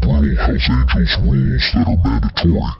brutal Hellsangels rules that are mandatory.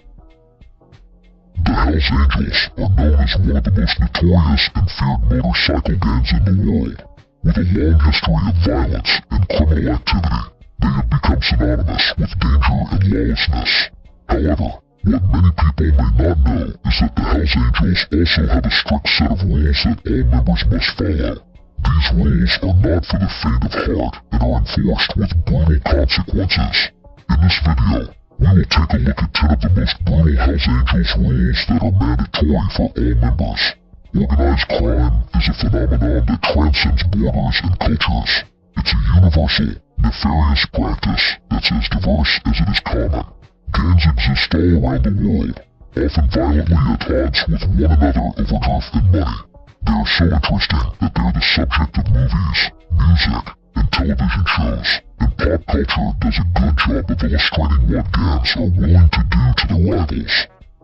The Hellsangels are known as one of the most notorious and feared motorcycle gangs in the world. With a long history of violence and criminal activity, they have become synonymous with danger and lawlessness. However, what many people may not know is that the Hellsangels also have a strict set of rules that all members must follow. These rules are not for the faint of heart and are enforced with brutal consequences. In this video, we will take a look at 10 of the most brutal Hellsangels rules that are mandatory for all members. Organized crime is a phenomenon that transcends borders and cultures. It's a universal, nefarious practice that's as diverse as it is common. Gangs exist all around the world, often violently at odds with one another over turf and money. They are so interesting that they're the subject of movies, music, and television shows, and pop culture does a good job of illustrating what gangs are willing to do to their rivals.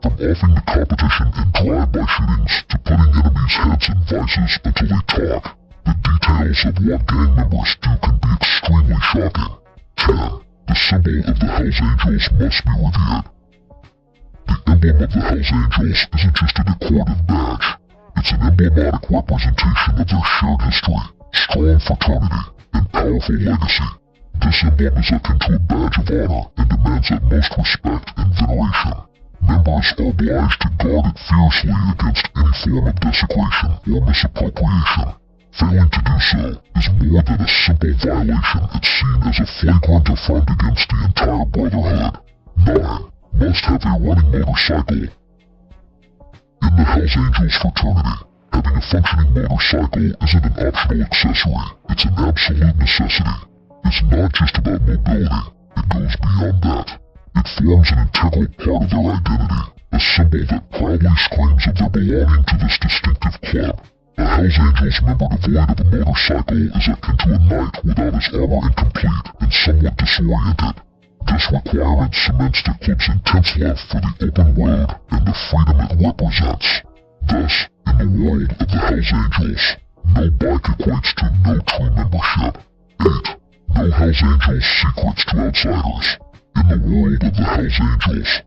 From offing the competition in drive-by shootings to putting enemies' heads in vices until they talk, the details of what gang members do can be extremely shocking. 10. The symbol of the Hellsangels must be revered. The emblem of the Hellsangels isn't just a decorative badge. It's an emblematic representation of their shared history, strong fraternity, and powerful legacy. This emblem is akin to a badge of honor and demands utmost respect and veneration. Members are obliged to guard it fiercely against any form of desecration or misappropriation. Failing to do so is more than a simple violation. It's seen as a flagrant affront against the entire brotherhood. 9. Must have a running motorcycle. In the Hellsangels fraternity, having a functioning motorcycle isn't an optional accessory, it's an absolute necessity. It's not just about mobility, it goes beyond that. It forms an integral part of their identity, a symbol that proudly screams of their belonging to this distinctive club. A Hellsangels member devoid of a motorcycle is akin to a knight without his armor incomplete and somewhat disoriented. This requirement cements the club's intense love for the open road and the freedom it represents. Thus, in the world of the Hellsangels, no bike equates to no true membership. 8. No Hellsangels secrets to outsiders. In the world of the Hellsangels,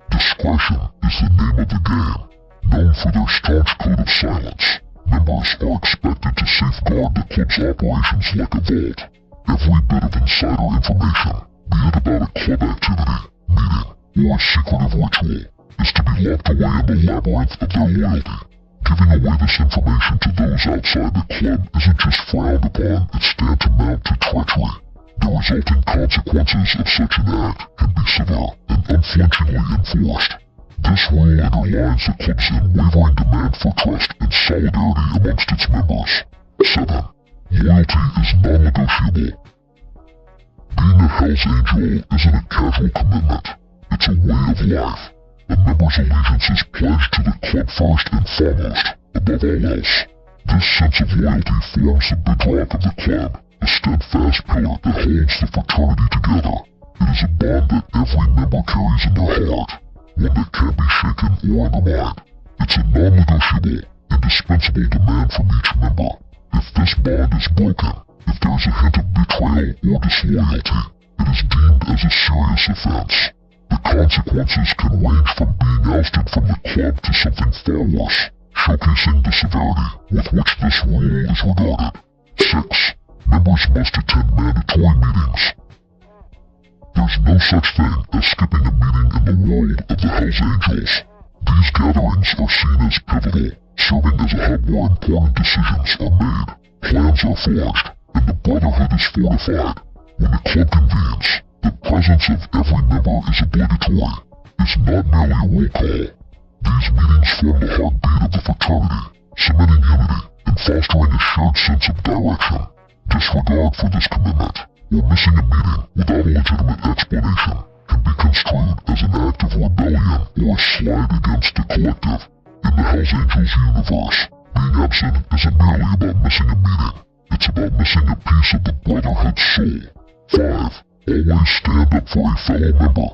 discretion is the name of the game. Known for their staunch code of silence, members are expected to safeguard the club's operations like a vault. Every bit of insider information, be it about a club activity, meeting, or a secretive ritual, is to be locked away in the labyrinth of their loyalty. Giving away this information to those outside the club isn't just frowned upon, it's tantamount to treachery. The resulting consequences of such an act can be severe and unflinchingly enforced. This rule underlines the club's unwavering demand for trust and solidarity amongst its members. 7. Loyalty is non-negotiable. Being a Hellsangel isn't a casual commitment, it's a way of life. A member's allegiance is pledged to the club first and foremost, above all else. This sense of loyalty forms the bedrock of the club, a steadfast pillar that holds the fraternity together. It is a bond that every member carries in their heart, one that can't be shaken or undermined. It's a non-negotiable, indispensable demand from each member. If this bond is broken, if there is a hint of betrayal or disloyalty, it is deemed as a serious offense. The consequences can range from being ousted from the club to something far worse, showcasing the severity with which this rule is regarded. 6. Members must attend mandatory meetings. There's no such thing as skipping a meeting in the world of the Hellsangels. These gatherings are seen as pivotal, serving as a hub where important decisions are made, plans are forged, and the brotherhood is fortified. When the club convenes, the presence of every member is obligatory. It's not merely a roll call. These meetings form the heartbeat of the fraternity, cementing unity and fostering a shared sense of direction. Disregard for this commitment, or missing a meeting without a legitimate explanation, can be construed as an act of rebellion or a slide against the collective. In the Hellsangels universe, being absent isn't merely about missing a meeting, it's about missing a piece of the brotherhood's soul. 5. Always stand up for a fellow member.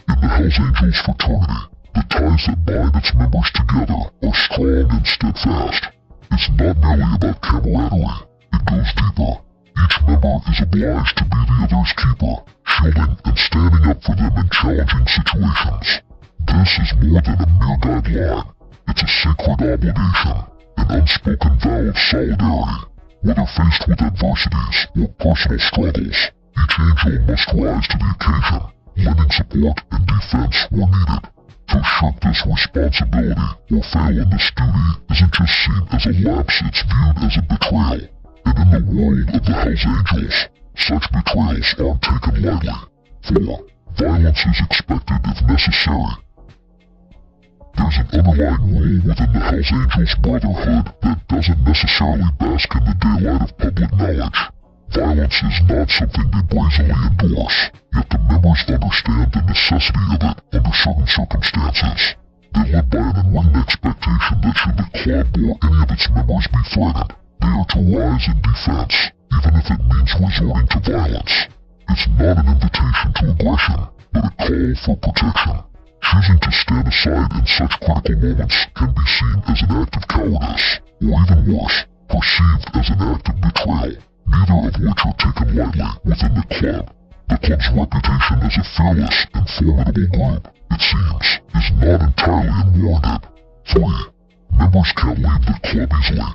In the Hellsangels fraternity, the ties that bind its members together are strong and steadfast. It's not merely about camaraderie, it goes deeper. Each member is obliged to be the other's keeper, shielding and standing up for them in challenging situations. This is more than a mere guideline. It's a sacred obligation, an unspoken vow of solidarity. Whether faced with adversities or personal struggles, each angel must rise to the occasion, lending support and defense where needed. To shirk this responsibility or fail in this duty isn't just seen as a lapse, it's viewed as a betrayal. And in the world of the Hellsangels, such betrayals aren't taken lightly. For violence is expected if necessary. There's an underlying rule within the Hellsangels Brotherhood that doesn't necessarily bask in the daylight of public knowledge. Violence is not something they brazenly endorse, yet the members understand the necessity of it under certain circumstances. They live by an unwritten expectation that should the club or any of its members be threatened, they are to rise in defense, even if it means resorting to violence. It's not an invitation to aggression, but a call for protection. Choosing to stand aside in such critical moments can be seen as an act of cowardice, or even worse, perceived as an act of betrayal, neither of which are taken lightly within the club. The club's reputation as a fearless and formidable group, it seems, is not entirely unwarranted. 3. Members can't leave the club easily.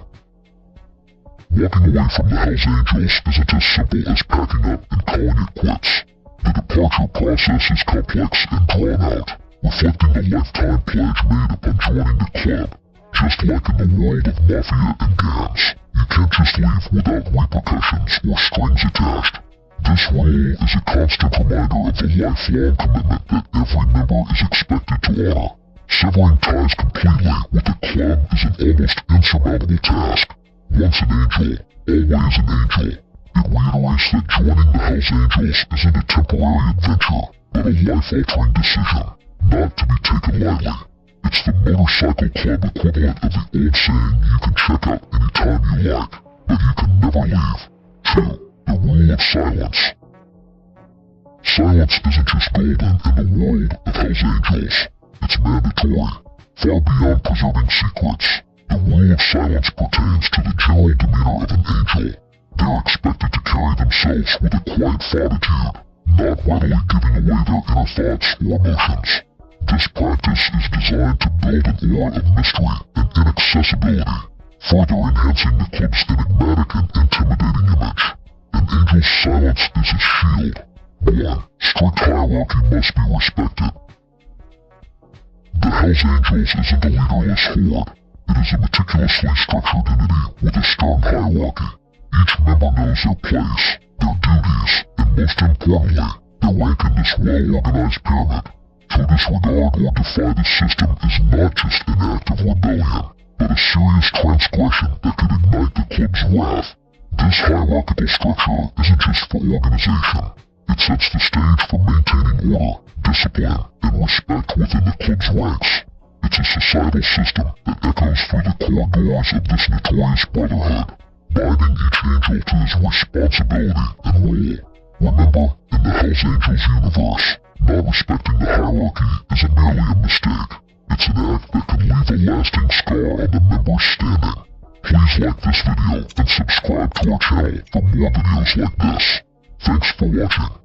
Walking away from the Hellsangels isn't as simple as packing up and calling it quits. The departure process is complex and drawn out, reflecting the lifetime pledge made upon joining the club. Just like in the world of mafia and gangs, you can't just leave without repercussions or strings attached. This rule is a constant reminder of the lifelong commitment that every member is expected to honor. Severing ties completely with the club is an almost insurmountable task. Once an angel, always an angel. It reiterates that joining the Hellsangels isn't a temporary adventure, but a life-altering decision, not to be taken lightly. It's the motorcycle club equivalent of the old saying you can check out anytime you like, but you can never leave. 2. The rule of silence. Silence isn't just golden in the world of Hellsangels. It's mandatory, far beyond preserving secrets. The rule of silence pertains to the general demeanor of an angel. They're expected to carry themselves with a quiet fortitude, not readily giving away their inner thoughts or emotions. This practice is designed to build an aura of mystery and inaccessibility, further enhancing the club's enigmatic and intimidating image. An angel's silence is a shield. 1. Strict hierarchy must be respected. The Hellsangels isn't a leaderless horde. It is a meticulously structured entity with a stern hierarchy. Each member knows their place, their duties, and most importantly, their rank in this well-organized pyramid. To disregard or defy the system is not just an act of rebellion, but a serious transgression that could ignite the club's wrath. This hierarchical structure isn't just for organization. It sets the stage for maintaining order, discipline, and respect within the club's ranks. It's a societal system that echoes through the corridors of this notorious brotherhood, binding each angel to his responsibility and role. Remember, in the Hellsangels universe, not respecting the hierarchy isn't merely a mistake. It's an act that can leave a lasting scar on the members standing. Please like this video and subscribe to our channel for more videos like this. Thanks for watching.